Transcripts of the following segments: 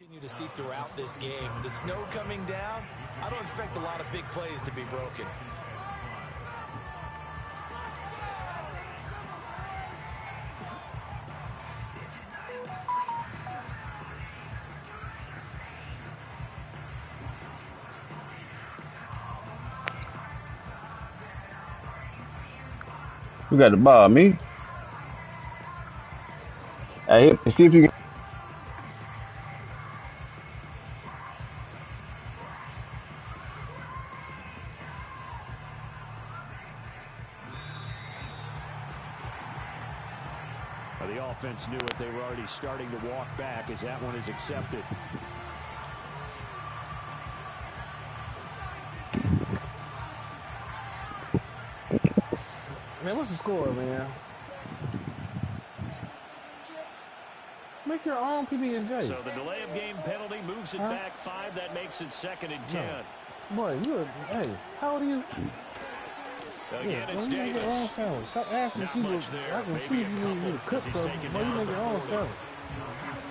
Continue to see throughout this game. The snow coming down, I don't expect a lot of big plays to be broken. You got the ball, me. Hey, see if you can. Well, the offense knew it. They were already starting to walk back as that one is accepted. Man, what's the score, man? Make your own PB&J. So the delay of game penalty moves it back 5. That makes it 2nd and 10. No. Boy, hey, how old are you? Again, it's Davis. You make your own sandwich. Stop asking people. I can see if you need to cook something. Boy, you make your own sandwich.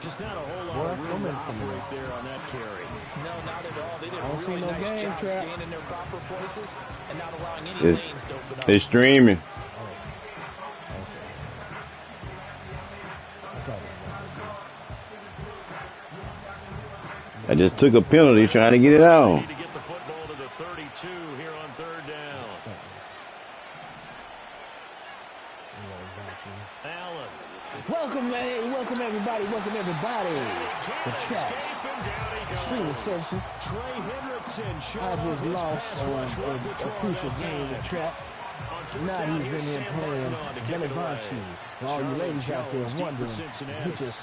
Just not a whole lot of room to operate there on that carry. No, not at all. They did a really nice job staying in their proper places and not allowing any lanes to open up. They're streaming. I just took a penalty trying to get it out. To get the football to the 32 here on 3rd down. Allen. Welcome, man. Welcome, everybody. Welcome, everybody. The Traps. Streaming services. I just lost a crucial game with Trap. Now he's in here playing Vellivonchie. And all you ladies out there wondering, get your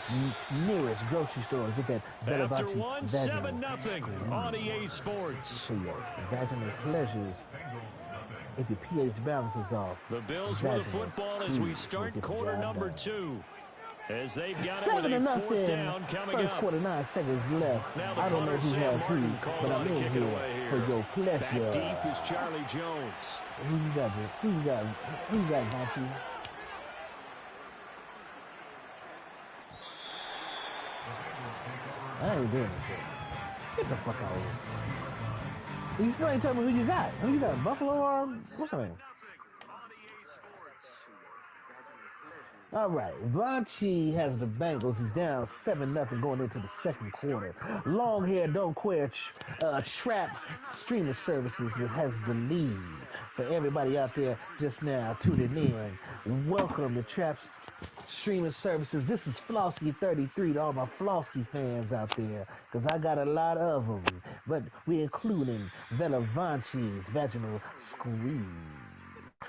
nearest grocery store and get that Vellivonchie vaginal on EA Sports. For your vaginal pleasures. If your pH balance is off. The Bills with the football as we start quarter number 2. As they've got it with a 4th down coming First up. quarter, 9 seconds left. Now the I don't know who has who, but I'm in here for your pleasure. Back deep is Charlie Jones. Who you got, Vonchie? I ain't doing this shit. Get the fuck out of here. You still ain't telling me who you got. Who you got, Buffalo or what's her name? All right, Vonchie has the Bengals. He's down 7-0 going into the 2nd quarter. Long hair, don't quit. Trap streaming services has the lead. For everybody out there just now tuning in, welcome to Trap streaming services. This is Flosky33 to all my Flosky fans out there, because I got a lot of them. But we're including Vellivonchie's vaginal squeeze.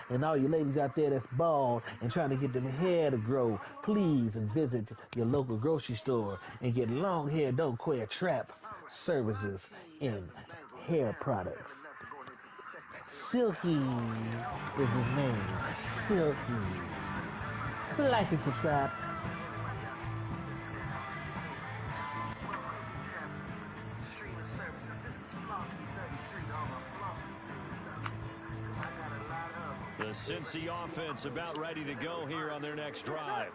And all you ladies out there that's bald and trying to get them hair to grow, please visit your local grocery store and get long hair, don't quit Trap services in hair products. Silky is his name. Silky. Like and subscribe. The Cincy offense about ready to go here on their next drive.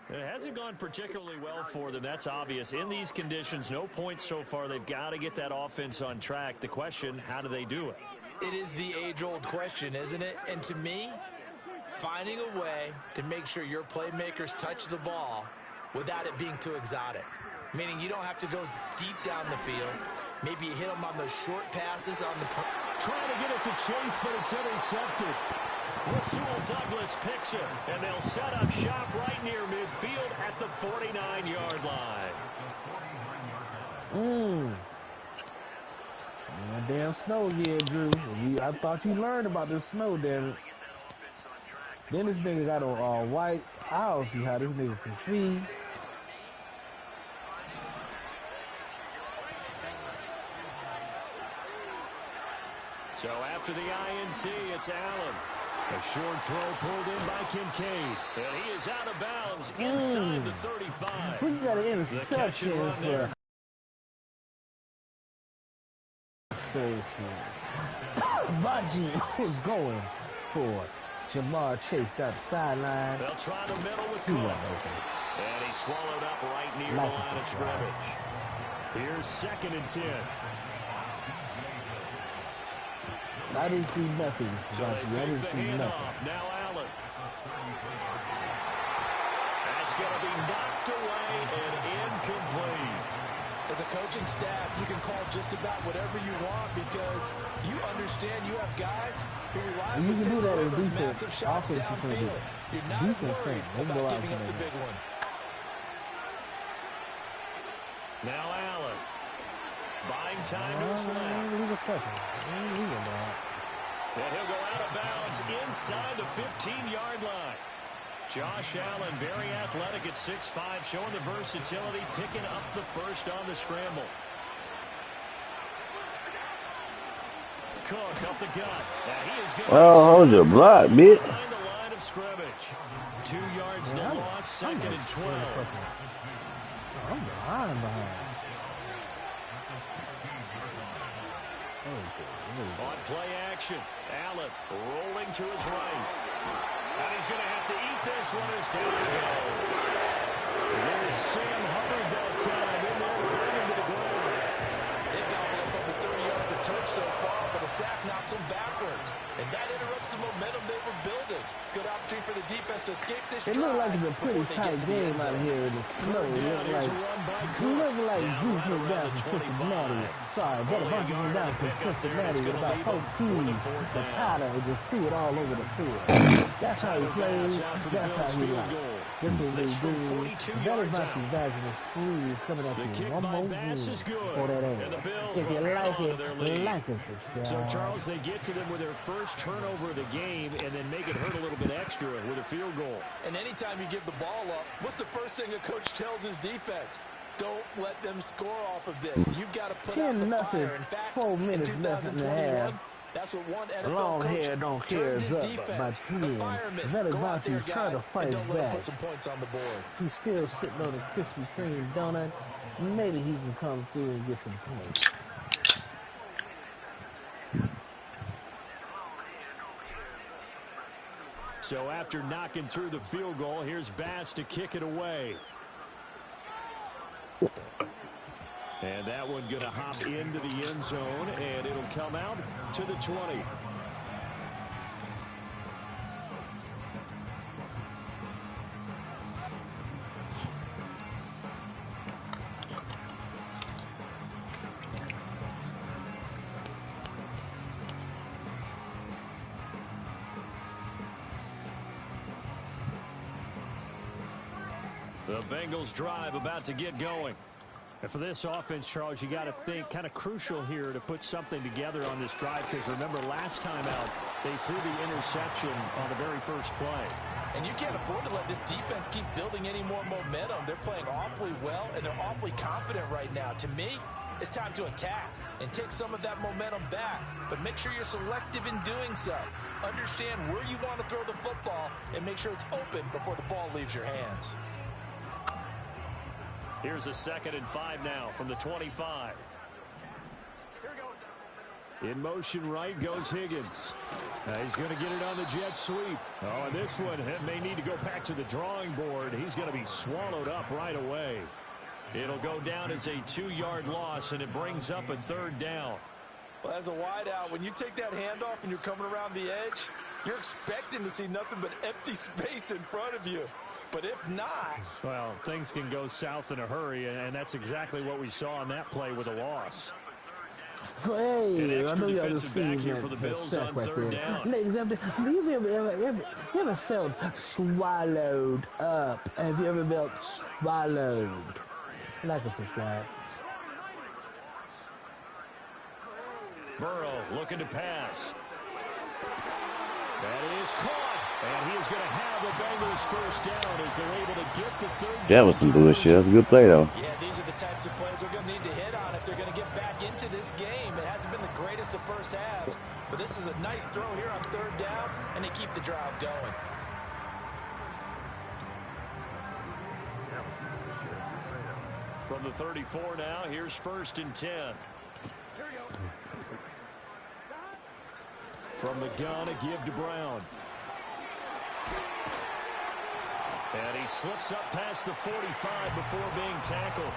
It hasn't gone particularly well for them. That's obvious. In these conditions, no points so far. They've got to get that offense on track. The question, how do they do it? It is the age-old question, isn't it? And to me, finding a way to make sure your playmakers touch the ball without it being too exotic. Meaning you don't have to go deep down the field. Maybe you hit them on those short passes on the... Trying to get it to Chase, but it's intercepted. Rasul Douglas picks it, and they'll set up shop right near midfield at the 49-yard line. Damn snow here, Drew. I thought you learned about this snow, damn it. Then this nigga got on all white. I don't see how this nigga can see. So after the INT, it's Allen. A short throw pulled in by Kincaid. And he is out of bounds inside the 35. We got an interception for... Vonchie was going for Jamar Chase down the sideline. They'll try the middle with Cook. And he swallowed up right near the line of scrimmage. Here's 2nd and 10. I didn't see nothing, Vellivonchie. I didn't see nothing. Now Allen. That's going to be knocked away and incomplete. As a coaching staff, you can call just about whatever you want because you understand you have guys who rely on you can do that in those defense. massive shots Offense, you can't do downfield. it. You're not as Defense worried can't. about giving up the big one. Now Allen. Buying time to his left. And he'll go out of bounds inside the 15-yard line. Josh Allen, very athletic at 6'5", showing the versatility, picking up the first on the scramble. Cook up the gut. Now he is going Oh, hold your block, bitch. behind the line of scrimmage. 2 yards the loss, 2nd and 12. I'm behind. On play action, Allen rolling to his right. And he's going to have to eat this one as down he goes. There's Sam Hubbard that time in there to bring him to the ground. They've gobbled up over 30 yards of turf so far, but a sack knocks them backwards. And that interrupts the momentum they were building. Good opportunity for the defense to escape this drive. It looked like it's a pretty tight game out here in the snow. It looked like Duke went down to Cincinnati. Sorry, Vellivonchie went down to Cincinnati with about 14. The powder and just threw it all over the field. That's how he plays. That's how he likes. This is what they do. Vellivonchie's vaginal squeeze coming at you one more game for that ass. If you like it, like it, subscribe. So, Charles, they get to them with their first turnover of the game and then make it hurt a little bit extra with a field goal. And anytime you give the ball up, what's the first thing a coach tells his defense? Don't let them score off of this. You've got to put out the fire. In fact, 4 minutes left in the half. That's what one NFL Long coach hair don't care is up by 10. Vellivonchie's trying to fight back. Put some points on the board. He's still sitting on a Krispy Kreme donut. Maybe he can come through and get some points. So after knocking through the field goal, here's Bass to kick it away. And that one going to hop into the end zone, and it'll come out to the 20. The Bengals drive about to get going. And for this offense, Charles, you got to think kind of crucial here to put something together on this drive because remember last time out they threw the interception on the very first play. And you can't afford to let this defense keep building any more momentum. They're playing awfully well and they're awfully confident right now. To me, it's time to attack and take some of that momentum back. But make sure you're selective in doing so. Understand where you want to throw the football and make sure it's open before the ball leaves your hands. Here's a 2nd and 5 now from the 25. In motion right goes Higgins. He's going to get it on the jet sweep. Oh, and this one may need to go back to the drawing board. He's going to be swallowed up right away. It'll go down as a 2-yard loss, and it brings up a 3rd down. Well, as a wideout, when you take that handoff and you're coming around the edge, you're expecting to see nothing but empty space in front of you. But if not... Well, things can go south in a hurry, and that's exactly what we saw on that play with a loss. Hey, I know y'all just seen that sack right there. Ladies, have you ever felt swallowed up? Have you ever felt swallowed? Like and subscribe. Burrow looking to pass. That is caught. And he is going to have the Bengals first down as they're able to get the 3rd. That was some bullshit. That was a good play, though. Yeah, these are the types of plays they're going to need to hit on if they're going to get back into this game. It hasn't been the greatest of first halves, but this is a nice throw here on 3rd down, and they keep the drive going. From the 34 now, here's 1st and 10. From the gun, a give to Brown. And he slips up past the 45 before being tackled.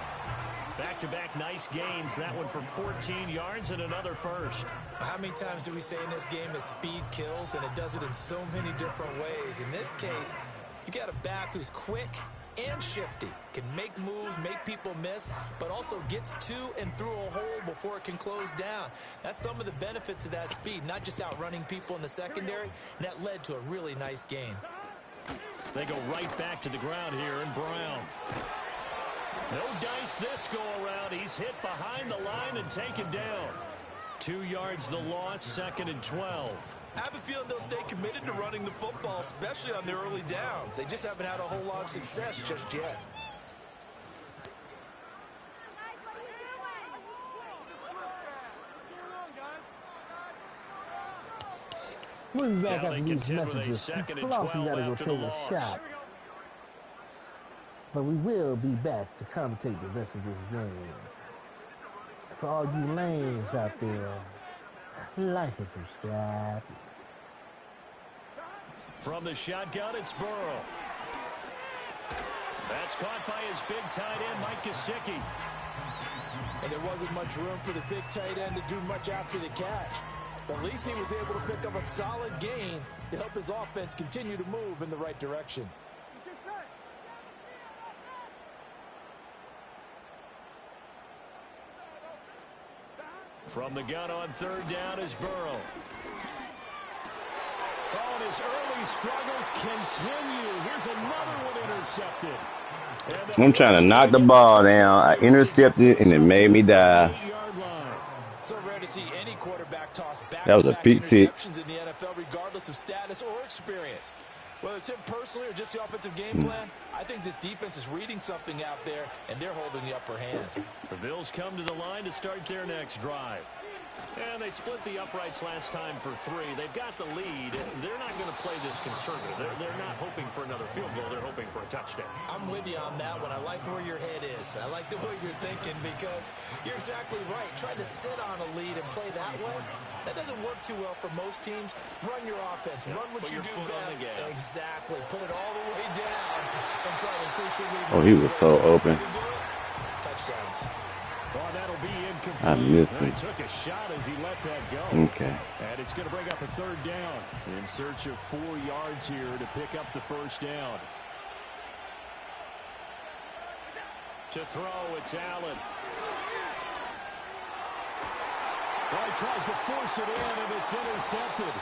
Back-to-back nice gains. That one for 14 yards and another first. How many times do we say in this game that speed kills, and it does it in so many different ways? In this case, you got a back who's quick and shifty, can make moves, make people miss, but also gets to and through a hole before it can close down. That's some of the benefits of that speed, not just outrunning people in the secondary, and that led to a really nice gain. They go right back to the ground here, and Brown. No dice this go-around. He's hit behind the line and taken down. 2 yards the loss, 2nd and 12. I have a feeling they'll stay committed to running the football, especially on their early downs. They just haven't had a whole lot of success just yet. We'll be back after these messages. Flossie got to go take a shot. But we will be back to commentate the rest of this game. For all you lames out there, like and subscribe. From the shotgun, it's Burrow. That's caught by his big tight end, Mike Gesicki. And there wasn't much room for the big tight end to do much after the catch. But at least he was able to pick up a solid gain to help his offense continue to move in the right direction. From the gun on 3rd down is Burrow. Oh, and his early struggles continue. Here's another one intercepted. I'm trying to knock the ball down. I intercepted, and it made me die. So rare to see any quarterback toss back-to-back interceptions in the NFL, regardless of status or experience. Whether it's him personally or just the offensive game plan, I think this defense is reading something out there, and they're holding the upper hand. The Bills come to the line to start their next drive. And they split the uprights last time for 3. They've got the lead. They're not going to play this conservative. They're not hoping for another field goal. They're hoping for a touchdown. I'm with you on that one. I like where your head is. I like the way you're thinking because you're exactly right. Trying to sit on a lead and play that way, that doesn't work too well for most teams. Run your offense. Run what you do best. Exactly. Put it all the way down and try to increase your lead. Oh, he was so open. Touchdowns. Oh, that'll be incomplete. I missed it. He took a shot as he let that go. Okay. And it's going to bring up a 3rd down. In search of 4 yards here to pick up the 1st down. To throw, it's Allen. Well, he tries to force it in, and it's intercepted.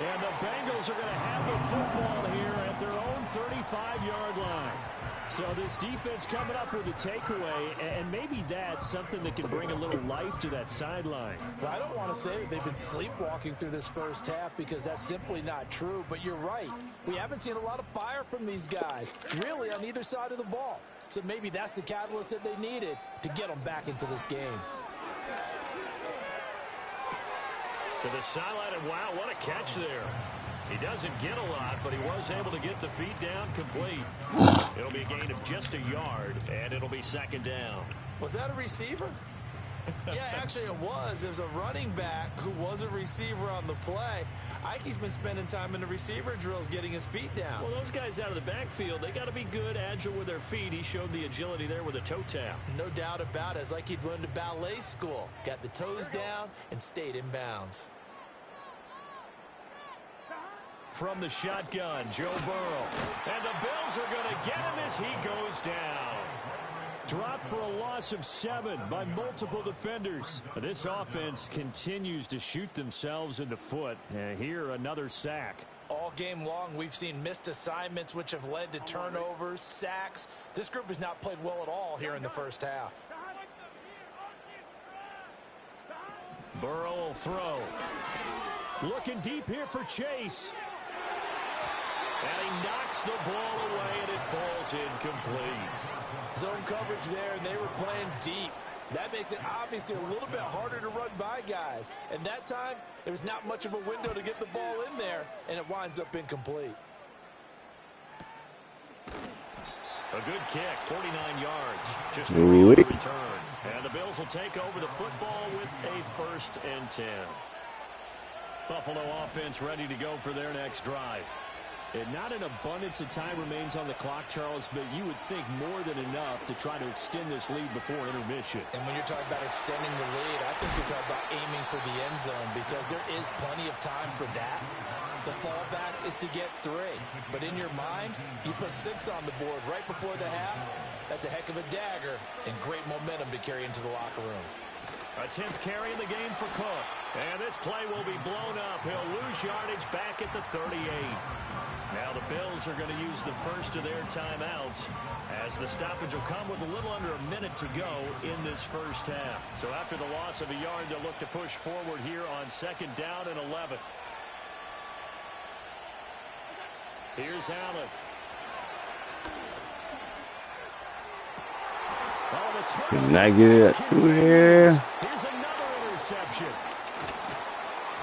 And the Bengals are going to have the football here at their own 35-yard line. So this defense coming up with a takeaway, and maybe that's something that can bring a little life to that sideline. Well, I don't want to say that they've been sleepwalking through this first half because that's simply not true, but you're right. We haven't seen a lot of fire from these guys, really, on either side of the ball. So maybe that's the catalyst that they needed to get them back into this game. To the sideline, and wow, what a catch there. He doesn't get a lot, but he was able to get the feet down complete. It'll be a gain of just a yard, and it'll be 2nd down. Was that a receiver? Yeah, actually it was. There's a running back who was a receiver on the play. Ikey's been spending time in the receiver drills getting his feet down. Well, those guys out of the backfield, they got to be good, agile with their feet. He showed the agility there with a toe tap. No doubt about it. It's like he'd learned to ballet school. Got the toes down and stayed in bounds. From the shotgun, Joe Burrow. And the Bills are going to get him as he goes down. Dropped for a loss of 7 by multiple defenders. This offense continues to shoot themselves in the foot. And here, another sack. All game long, we've seen missed assignments, which have led to turnovers, sacks. This group has not played well at all here in the first half. Burrow will throw. Looking deep here for Chase. And he knocks the ball away, and it falls incomplete. Zone coverage there, and they were playing deep. That makes it obviously a little bit harder to run by guys. And that time, there was not much of a window to get the ball in there, and it winds up incomplete. A good kick, 49 yards. Just 3 on the return. And the Bills will take over the football with a 1st and 10. Buffalo offense ready to go for their next drive. And not an abundance of time remains on the clock, Charles, but you would think more than enough to try to extend this lead before intermission. And when you're talking about extending the lead, I think you're talking about aiming for the end zone because there is plenty of time for that. The fallback is to get 3. But in your mind, you put 6 on the board right before the half. That's a heck of a dagger and great momentum to carry into the locker room. A 10th carry in the game for Cook. And this play will be blown up. He'll lose yardage back at the 38. Now the Bills are going to use the first of their timeouts as the stoppage will come with a little under a minute to go in this first half. So after the loss of a yard, they'll look to push forward here on 2nd down and 11. Here's Allen. Can I get it through here? Here's another interception.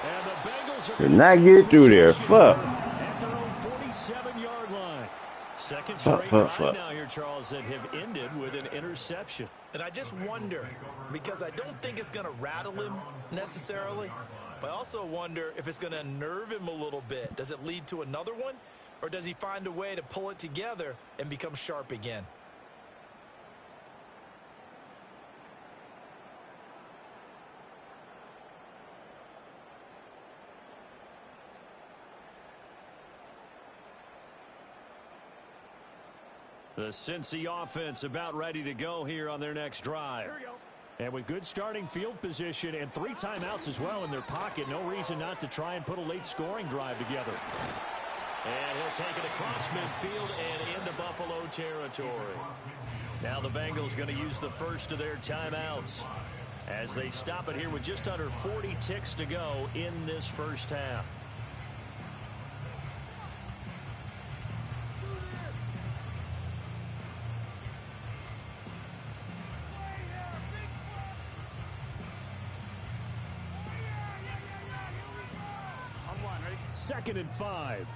And the Bengals are Can I get through there? Fuck. At their own 47-yard line. Second straight drive now here, Charles, that have ended with an interception. And I just wonder, because I don't think it's going to rattle him necessarily, but I also wonder if it's going to unnerve him a little bit. Does it lead to another one, or does he find a way to pull it together and become sharp again? The Cincy offense about ready to go here on their next drive. And with good starting field position and 3 timeouts as well in their pocket, no reason not to try and put a late scoring drive together. And he'll take it across midfield and into Buffalo territory. Now the Bengals going to use the first of their timeouts as they stop it here with just under 40 ticks to go in this first half. Second and 5.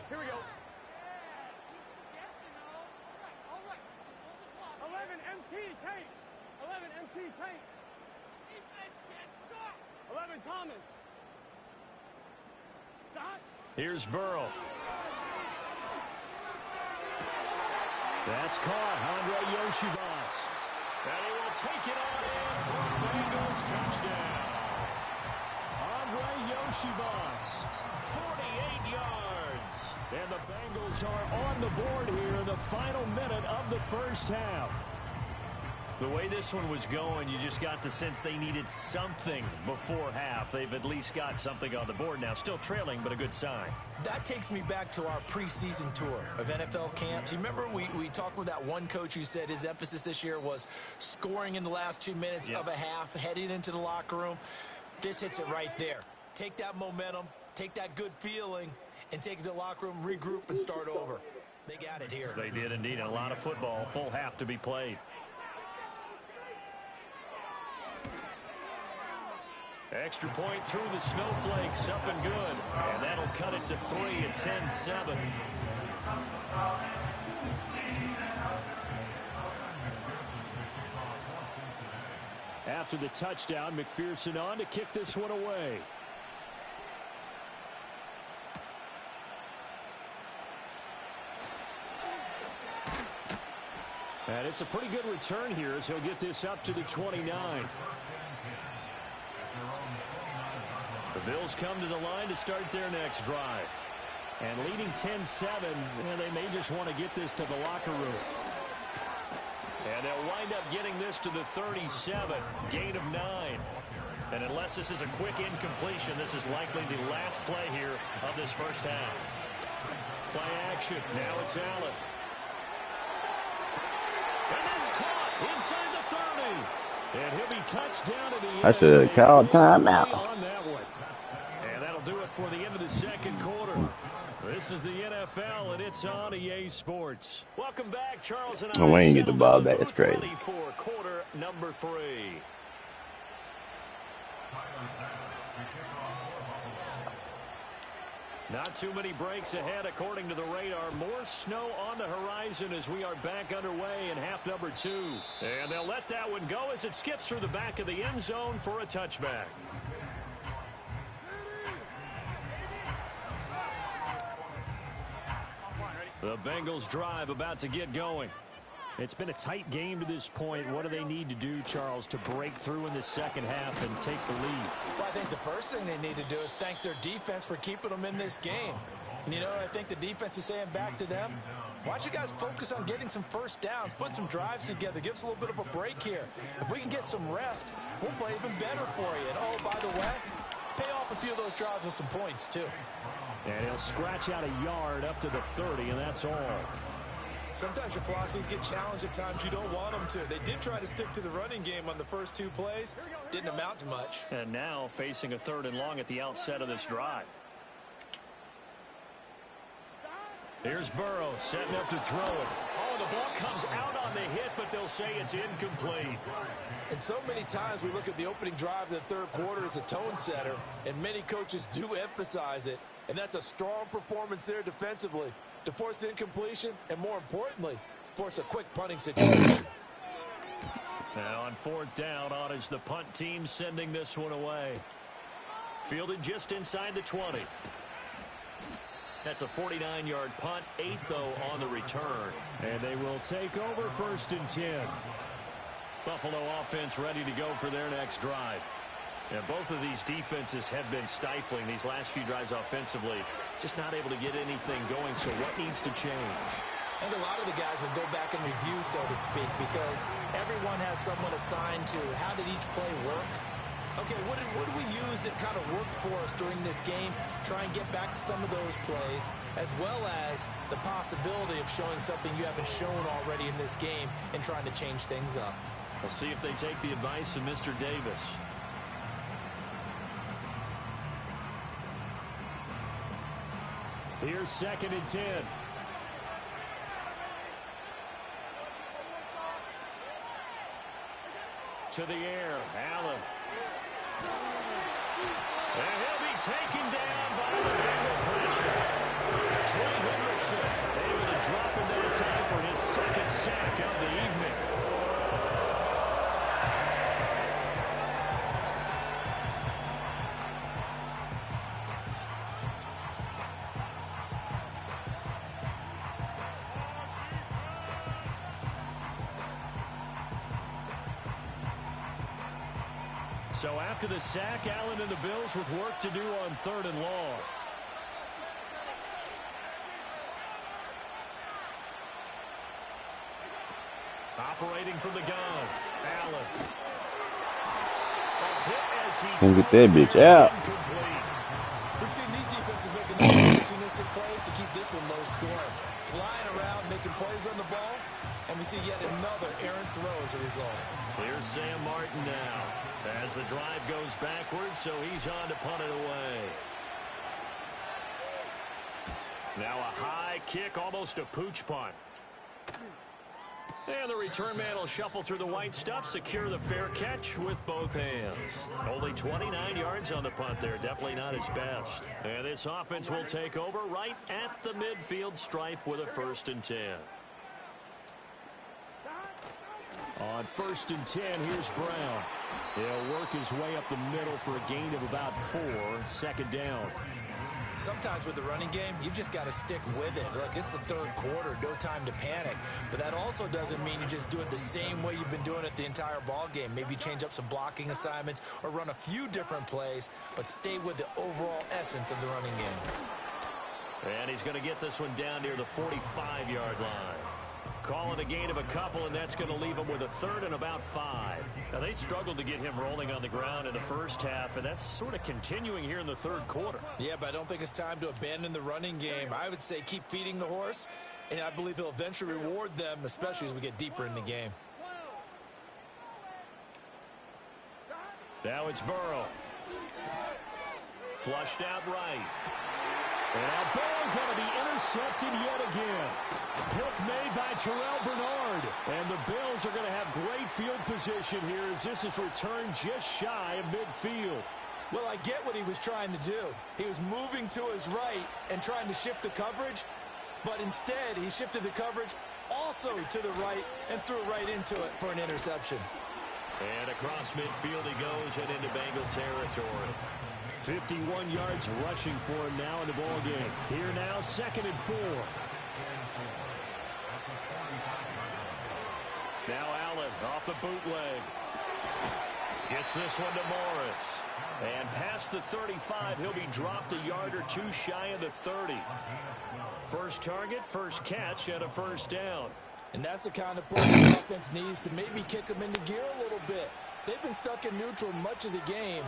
Here we go. 11 MT tank. 11 MT tank. 11 Thomas. Dot. Here's Burrow. That's caught. Andre Yoshivas. And he will take it on in for the Bengals touchdown. Andre Yoshivas, 48 yards. And the Bengals are on the board here in the final minute of the first half. The way this one was going, you just got the sense they needed something before half. They've at least got something on the board now. Still trailing, but a good sign. That takes me back to our preseason tour of NFL camps. You remember we talked with that one coach who said his emphasis this year was scoring in the last 2 minutes of a half, heading into the locker room. This hits it right there. Take that momentum, take that good feeling, and take it to the locker room, regroup, and start over. They got it here. They did indeed. A lot of football, full half to be played. Extra point through the snowflakes, up and good. And that'll cut it to 3 at 10-7. After the touchdown, McPherson on to kick this one away. And it's a pretty good return here as he'll get this up to the 29. The Bills come to the line to start their next drive. And leading 10-7, they may just want to get this to the locker room. And they'll wind up getting this to the 37, gain of 9. And unless this is a quick incompletion, this is likely the last play here of this first half. Play action. Now it's Allen. And that's caught inside the 30. And he'll be touched down to the end. I should have called timeout. On that one. And that'll do it for the end of the second quarter. This is the NFL, and it's on EA Sports. Welcome back, Charles and I. Oh, we ain't get the ball back. It's crazy. For quarter number 3. Not too many breaks ahead, according to the radar. More snow on the horizon as we are back underway in half number 2. And they'll let that one go as it skips through the back of the end zone for a touchback. The Bengals drive about to get going. It's been a tight game to this point. What do they need to do, Charles, to break through in the second half and take the lead? Well, I think the first thing they need to do is thank their defense for keeping them in this game. And, you know, I think the defense is saying back to them, why don't you guys focus on getting some first downs, put some drives together, give us a little bit of a break here. If we can get some rest, we'll play even better for you. And, oh, by the way, pay off a few of those drives with some points, too. And he'll scratch out a yard up to the 30, and that's all. Sometimes your philosophies get challenged at times you don't want them to. They did try to stick to the running game on the first 2 plays. Didn't amount to much. And now facing a 3rd and long at the outset of this drive. Here's Burrow setting up to throw it. Oh, the ball comes out on the hit, but they'll say it's incomplete. And so many times we look at the opening drive of the 3rd quarter as a tone setter, and many coaches do emphasize it. And that's a strong performance there defensively to force incompletion and, more importantly, force a quick punting situation. Now on 4th down, on is the punt team sending this one away. Fielded just inside the 20. That's a 49-yard punt, 8, though, on the return. And they will take over 1st and 10. Buffalo offense ready to go for their next drive. And both of these defenses have been stifling these last few drives offensively. Just not able to get anything going, so what needs to change? I think a lot of the guys will go back and review, so to speak, because everyone has someone assigned to how did each play work. Okay, what did we use that kind of worked for us during this game? Try and get back to some of those plays, as well as the possibility of showing something you haven't shown already in this game and trying to change things up. We'll see if they take the advice of Mr. Davis. Here's 2nd and 10. To the air, Allen. And he'll be taken down by the Bengal pressure. Trey Hendrickson able to drop in that time for his 2nd sack of the evening. So after the sack, Allen and the Bills with work to do on 3rd and long. Operating from the gun, Allen. Can get that bitch out. We've seen these defenses making opportunistic plays to keep this one low scoring. Flying around, making plays on the ball, and we see yet another errant throw as a result. Here's Sam Martin now as the drive goes backwards, so he's on to punt it away. Now a high kick, almost a pooch punt. And the return man will shuffle through the white stuff, secure the fair catch with both hands. Only 29 yards on the punt there, definitely not his best. And this offense will take over right at the midfield stripe with a 1st and 10. On 1st and 10, here's Brown. He'll work his way up the middle for a gain of about 4, 2nd down. Sometimes with the running game, you've just got to stick with it. Look, it's the 3rd quarter, no time to panic. But that also doesn't mean you just do it the same way you've been doing it the entire ball game. Maybe change up some blocking assignments or run a few different plays, but stay with the overall essence of the running game. And he's going to get this one down near the 45-yard line. Calling a gain of a couple, and that's going to leave him with a 3rd and about 5. Now, they struggled to get him rolling on the ground in the first half, and that's sort of continuing here in the 3rd quarter. Yeah, but I don't think it's time to abandon the running game. I would say keep feeding the horse, and I believe he'll eventually reward them, especially as we get deeper in the game. Now it's Burrow. Flushed out right. And now Burrow going to be intercepted yet again. Pick made by Terrell Bernard. And the Bills are going to have great field position here as this is returned just shy of midfield. Well, I get what he was trying to do. He was moving to his right and trying to shift the coverage, but instead he shifted the coverage also to the right and threw right into it for an interception. And across midfield he goes and into Bengal territory. 51 yards rushing for him now in the ball game. Here now, 2nd and 4. Off the bootleg. Gets this one to Morris. And past the 35, he'll be dropped a yard or two shy of the 30. First target, first catch, and a first down. And that's the kind of play this offense needs to maybe kick them into gear a little bit. They've been stuck in neutral much of the game.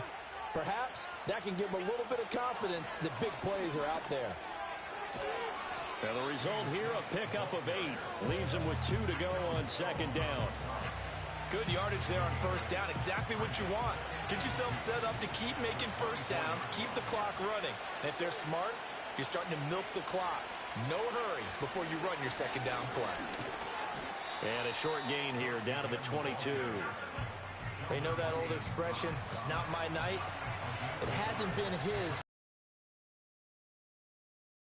Perhaps that can give them a little bit of confidence that big plays are out there. And the result here, a pickup of 8. Leaves them with 2 to go on second down. Good yardage there on first down. Exactly what you want. Get yourself set up to keep making first downs, keep the clock running. And if they're smart, you're starting to milk the clock. No hurry before you run your second down play. And a short gain here, down to the 22. They know that old expression, it's not my night. It hasn't been his.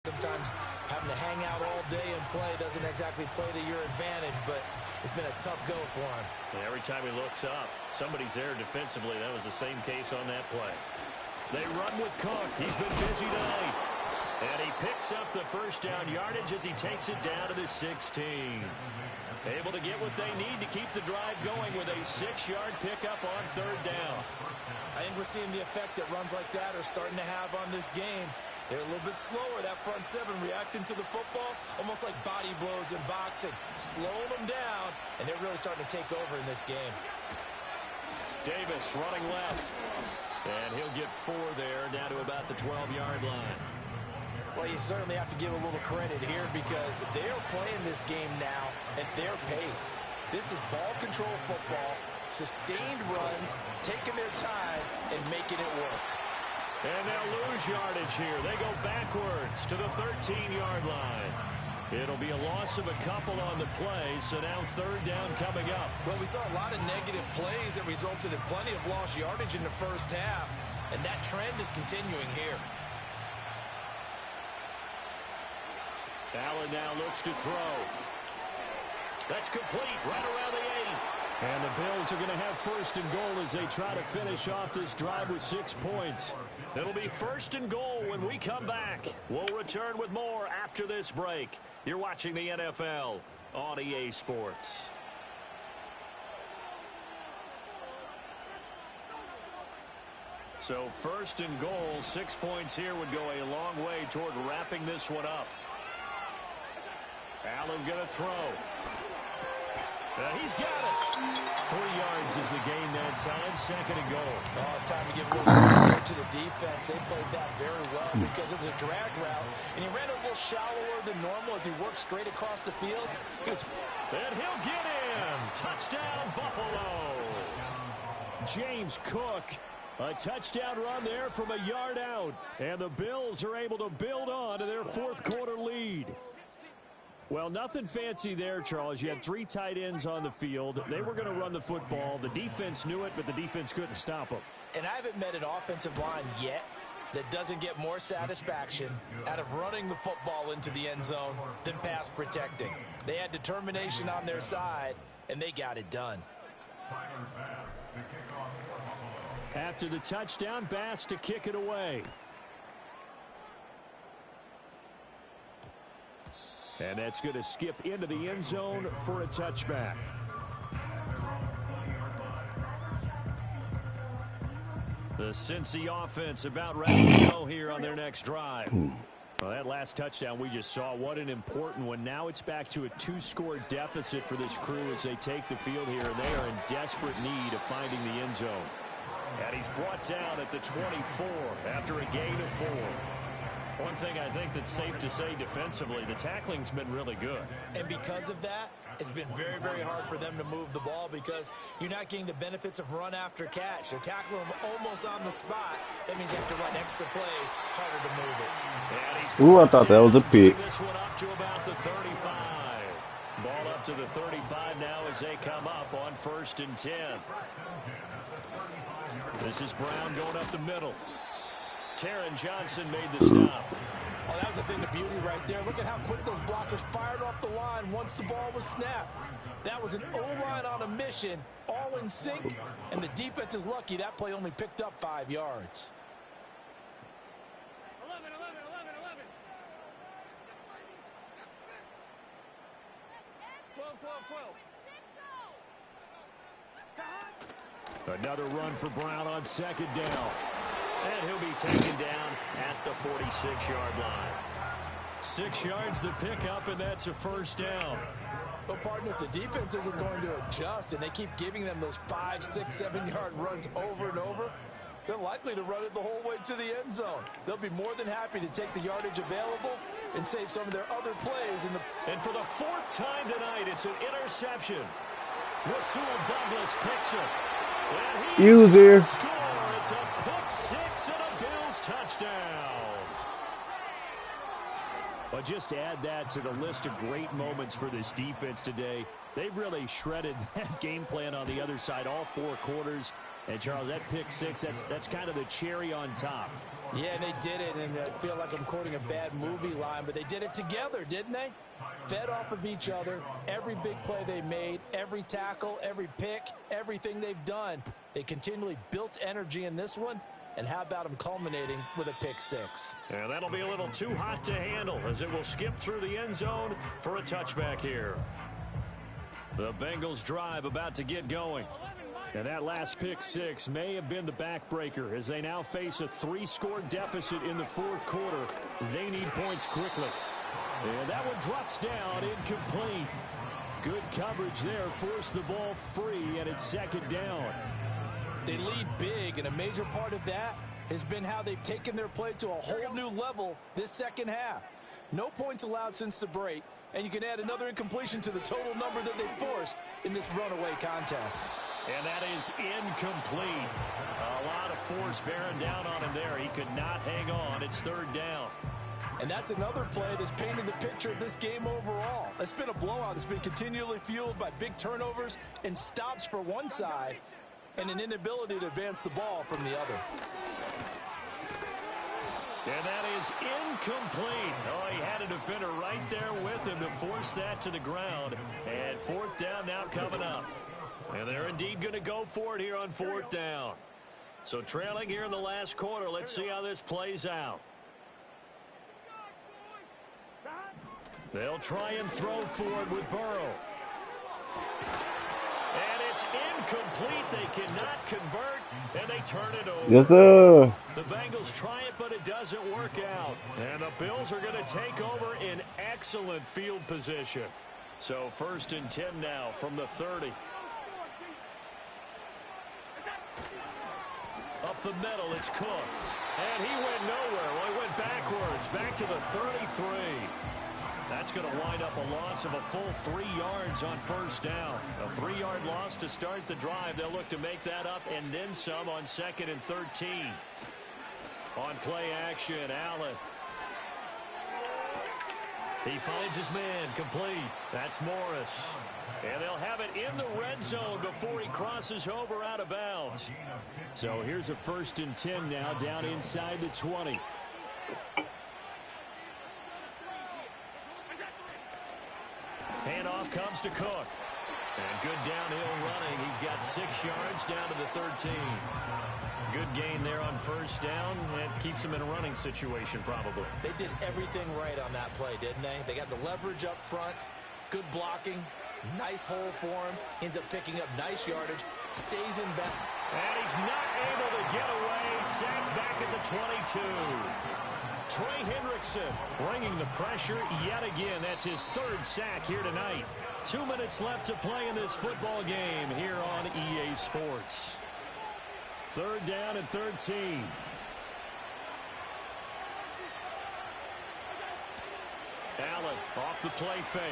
Sometimes having to hang out all day and play doesn't exactly play to your advantage, but it's been a tough go for him. And every time he looks up, somebody's there defensively. That was the same case on that play. They run with Cook. He's been busy tonight. And he picks up the first down yardage as he takes it down to the 16. Able to get what they need to keep the drive going with a 6-yard pickup on third down. I think we're seeing the effect that runs like that are starting to have on this game. They're a little bit slower, that front 7, reacting to the football, almost like body blows in boxing, slowing them down, and they're really starting to take over in this game. Davis running left, and he'll get 4 there, down to about the 12-yard line. Well, you certainly have to give a little credit here because they're playing this game now at their pace. This is ball control football, sustained runs, taking their time, and making it work. And they'll lose yardage here. They go backwards to the 13-yard line. It'll be a loss of a couple on the play, so now third down coming up. Well, we saw a lot of negative plays that resulted in plenty of lost yardage in the first half, and that trend is continuing here. Allen now looks to throw. That's complete right around the 8. And the Bills are going to have first and goal as they try to finish off this drive with 6 points. It'll be first and goal when we come back. We'll return with more after this break. You're watching the NFL on EA Sports. So first and goal, 6 points here would go a long way toward wrapping this one up. Allen going to throw. He's got it. 3 yards is the gain that time. Second and goal. Oh, it's time to give a little credit to the defense. They played that very well because it was a drag route, and he ran a little shallower than normal as he worked straight across the field. And he'll get in. Touchdown, Buffalo. James Cook. A touchdown run there from a yard out. And the Bills are able to build on to their fourth quarter lead. Well, nothing fancy there, Charles. You had 3 tight ends on the field. They were going to run the football. The defense knew it, but the defense couldn't stop them. And I haven't met an offensive line yet that doesn't get more satisfaction out of running the football into the end zone than pass protecting. They had determination on their side, and they got it done. After the touchdown, Bass to kick it away. And that's going to skip into the end zone for a touchback. The Cincy offense about ready to go here on their next drive. Well, that last touchdown we just saw, what an important one. Now it's back to a 2-score deficit for this crew as they take the field here, and they are in desperate need of finding the end zone. And he's brought down at the 24 after a gain of 4. One thing I think that's safe to say defensively, the tackling's been really good. And because of that, it's been very, very hard for them to move the ball because you're not getting the benefits of run after catch. They're tackling them almost on the spot. That means they have to run extra plays, harder to move it. Ooh, I thought that was a pick. This one up to about the 35. Ball up to the 35 now as they come up on 1st and 10. This is Brown going up the middle. Taron Johnson made the stop. Oh, that was a thing of beauty right there. Look at how quick those blockers fired off the line once the ball was snapped. That was an O-line on a mission, all in sync, and the defense is lucky that play only picked up 5 yards. 11, 11, 11, 11. 12, 12, 12. Another run for Brown on second down. And he'll be taken down at the 46-yard line. 6 yards the pickup, and that's a first down. Well, partner, if the defense isn't going to adjust and they keep giving them those 5, 6, 7-yard runs over and over, they're likely to run it the whole way to the end zone. They'll be more than happy to take the yardage available and save some of their other plays. And for the 4th time tonight, it's an interception. Rasul Douglas picks it. And he's User. score. It's a pick 6 and a Bills touchdown. But just to add that to the list of great moments for this defense today, they've really shredded that game plan on the other side all 4 quarters. And, Charles, that pick 6, that's kind of the cherry on top. Yeah, and they did it, and I feel like I'm quoting a bad movie line, but they did it together, didn't they? Fed off of each other, every big play they made, every tackle, every pick, everything they've done. They continually built energy in this one, and how about them culminating with a pick 6? And that'll be a little too hot to handle as it will skip through the end zone for a touchback here. The Bengals drive about to get going. And that last pick 6 may have been the backbreaker as they now face a 3-score deficit in the 4th quarter. They need points quickly. And that one drops down, incomplete. Good coverage there, forced the ball free, and it's second down. They lead big, and a major part of that has been how they've taken their play to a whole new level this second half. No points allowed since the break, and you can add another incompletion to the total number that they forced in this runaway contest. And that is incomplete. A lot of force bearing down on him there. He could not hang on. It's third down. And that's another play that's painted the picture of this game overall. It's been a blowout that's been continually fueled by big turnovers and stops for one side and an inability to advance the ball from the other. And that is incomplete. Oh, he had a defender right there with him to force that to the ground. And 4th down now coming up. And they're indeed going to go for it here on 4th down. So trailing here in the last quarter, let's see how this plays out. They'll try and throw forward with Burrow. And it's incomplete. They cannot convert, and they turn it over. Yes, sir. The Bengals try it, but it doesn't work out. And the Bills are going to take over in excellent field position. So 1st and 10 now from the 30. Up the middle, it's Cook. And he went nowhere. Well, he went backwards, back to the 33. That's going to wind up a loss of a full 3 yards on 1st down. A 3-yard loss to start the drive. They'll look to make that up and then some on 2nd and 13. On play action, Allen. He finds his man, complete. That's Morris. And they'll have it in the red zone before he crosses over out of bounds. So here's a 1st and 10 now down inside the 20. Handoff comes to Cook. And good downhill running. He's got 6 yards down to the 13. Good gain there on 1st down. And keeps him in a running situation probably. They did everything right on that play, didn't they? They got the leverage up front, good blocking, nice hole for him, ends up picking up nice yardage, stays in back. And he's not able to get away. Sacked back at the 22. Trey Hendrickson bringing the pressure yet again. That's his 3rd sack here tonight. 2 minutes left to play in this football game here on EA Sports. 3rd down and 13. Allen off the play fake.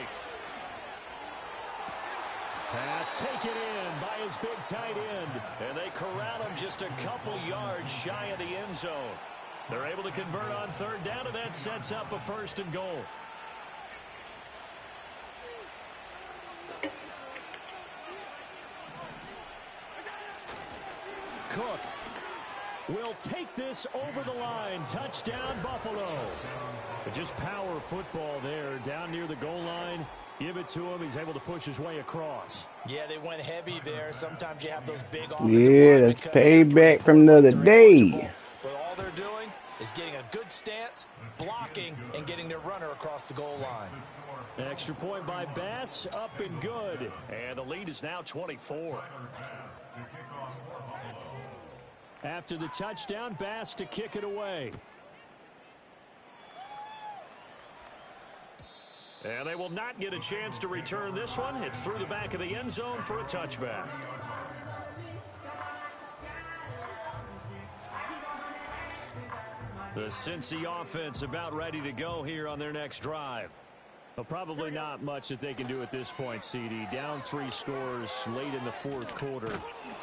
Pass taken in by his big tight end. And they corral him just a couple yards shy of the end zone. They're able to convert on 3rd down, and that sets up a 1st and goal. Cook will take this over the line. Touchdown, Buffalo. But just power football there down near the goal line. Give it to him. He's able to push his way across. Yeah, they went heavy there. Sometimes you have those big offensive Yeah, that's payback from the other day. But all they're doing is getting a good stance, blocking, and getting their runner across the goal line. Extra point by Bass, up and good. And the lead is now 24. After the touchdown, Bass to kick it away. And they will not get a chance to return this one. It's through the back of the end zone for a touchback. The Cincy offense about ready to go here on their next drive. Well, probably not much that they can do at this point, CD. Down 3 scores late in the fourth quarter.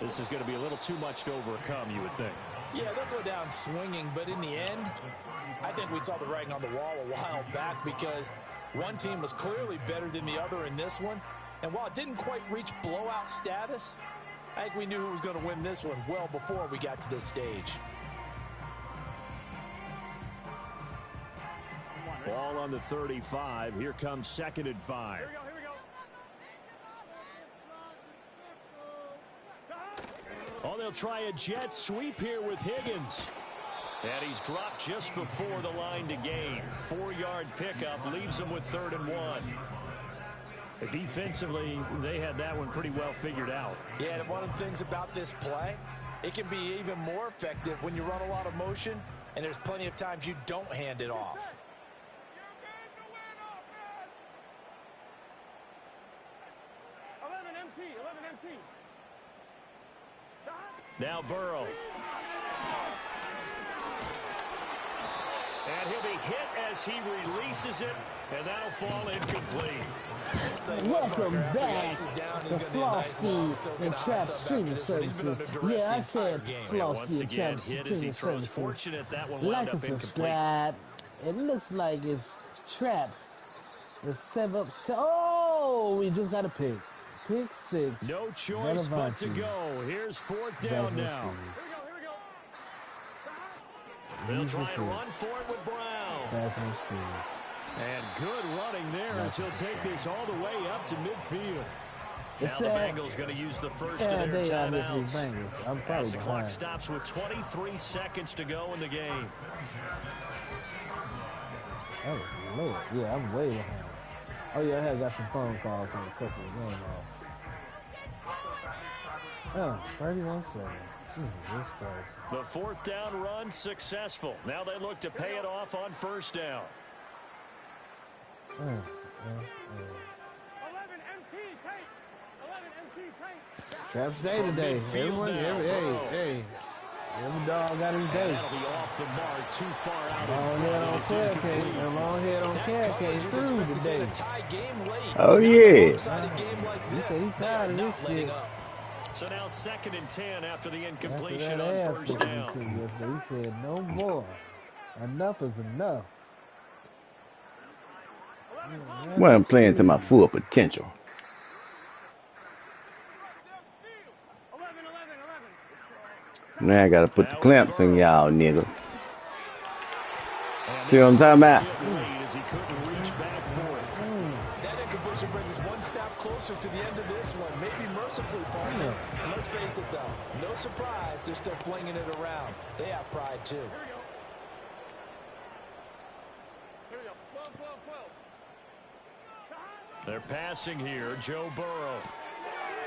This is going to be a little too much to overcome, you would think. Yeah, they'll go down swinging, but in the end, I think we saw the writing on the wall a while back because one team was clearly better than the other in this one. And while it didn't quite reach blowout status, I think we knew who was going to win this one well before we got to this stage. Ball on the 35. Here comes 2nd and 5. Here we go. Oh, they'll try a jet sweep here with Higgins. And he's dropped just before the line to gain. 4-yard pickup leaves him with 3rd and 1. Defensively, they had that one pretty well figured out. Yeah, and one of the things about this play, it can be even more effective when you run a lot of motion, and there's plenty of times you don't hand it off. 11 MT. Now Burrow. And he'll be hit as he releases it, and that'll fall incomplete. Welcome back to Flosky and Trap Streaming Services. Yeah, I said Flosky and Trap Streaming Services. Like and subscribe. It looks like it's Trap. The 7 up. Oh, we just got a pick. Pick 6. No choice but to go. Here's 4th down now. They'll try and run for it with Brown. And good running there as he'll take this all the way up to midfield. Now the Bengals going to use the first of their timeouts. As the clock stops with 23 seconds to go in the game. Oh, Lord. Yeah, I'm way behind. Oh, yeah, I had got some phone calls from the customer game off. Oh, 31 seconds. Jesus Christ. The 4th down run successful. Now they look to pay it off on 1st down. 11 MT tape. 11 MT tape. Trap's day today. Everyone, hey. Every dog got his day. That'll be off the mark, too far out. Long head on Caracay through today. Oh, yeah. He said he's tired of this shit. So now 2nd and 10 after the incompletion on 1st down. He said no more. Enough is enough. Well, I'm playing to my full potential. 11. Now I gotta put the clamps in y'all, nigga. See what I'm talking about? That incompletion brings us one step closer to the end of this one. Maybe mercifully, partner. And let's face it, though. No surprise, they're still flinging it around. They have pride, too. Here we go. 12. They're passing here. Joe Burrow.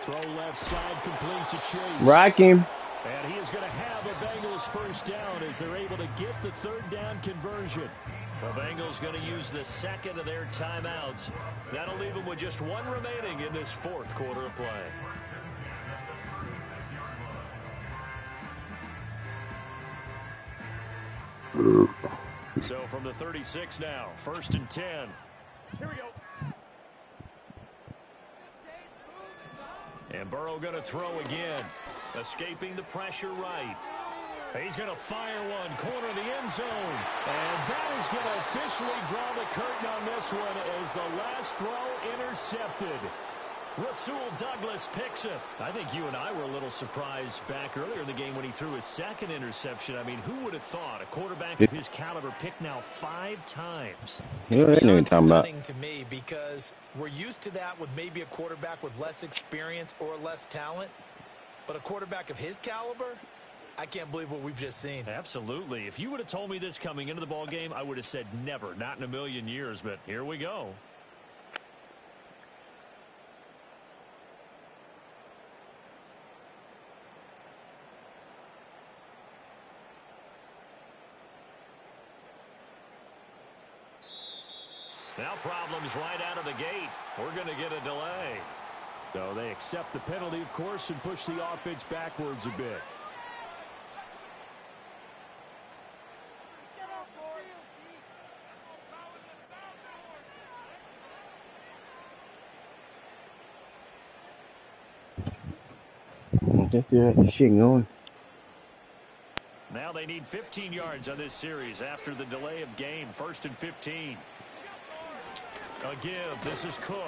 Throw left side complete to Chase. Rock him. And he is going to have a Bengals 1st down as they're able to get the 3rd down conversion. The Bengals going to use the 2nd of their timeouts. That'll leave them with just 1 remaining in this 4th quarter of play. So from the 36 now, 1st and 10. Here we go. And Burrow going to throw again. Escaping the pressure right. He's going to fire one. Corner of the end zone. And that is going to officially draw the curtain on this one as the last throw intercepted. Rasul Douglas picks it. I think you and I were a little surprised back earlier in the game when he threw his 2nd interception. I mean, who would have thought a quarterback of his caliber picked now 5 times? It's stunning to me because we're used to that with maybe a quarterback with less experience or less talent. But a quarterback of his caliber, I can't believe what we've just seen. Absolutely. If you would have told me this coming into the ball game, I would have said never, not in a million years. But here we go. Now problems right out of the gate. We're going to get a delay. So they accept the penalty, of course, and push the offense backwards a bit. Just the shit going. Now they need 15 yards on this series after the delay of game. 1st and 15. A give. This is Cook.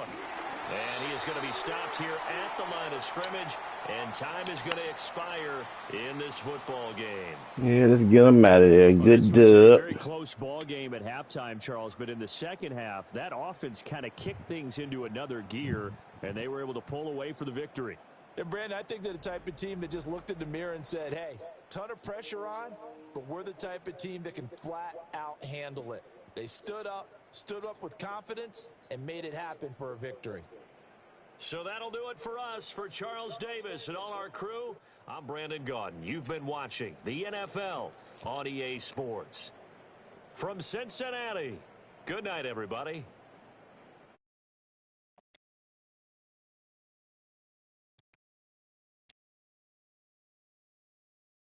And he is going to be stopped here at the line of scrimmage. And time is going to expire in this football game. Yeah, let's get them out of there. Good This was a dub. very close ball game at halftime, Charles. But in the second half, that offense kind of kicked things into another gear. And they were able to pull away for the victory. And Brandon, I think they're the type of team that just looked in the mirror and said, hey, ton of pressure on, but we're the type of team that can flat out handle it. They stood up with confidence, and made it happen for a victory. So that'll do it for us. For Charles Davis and all our crew, I'm Brandon Gaudin. You've been watching the NFL on EA Sports. From Cincinnati, good night, everybody.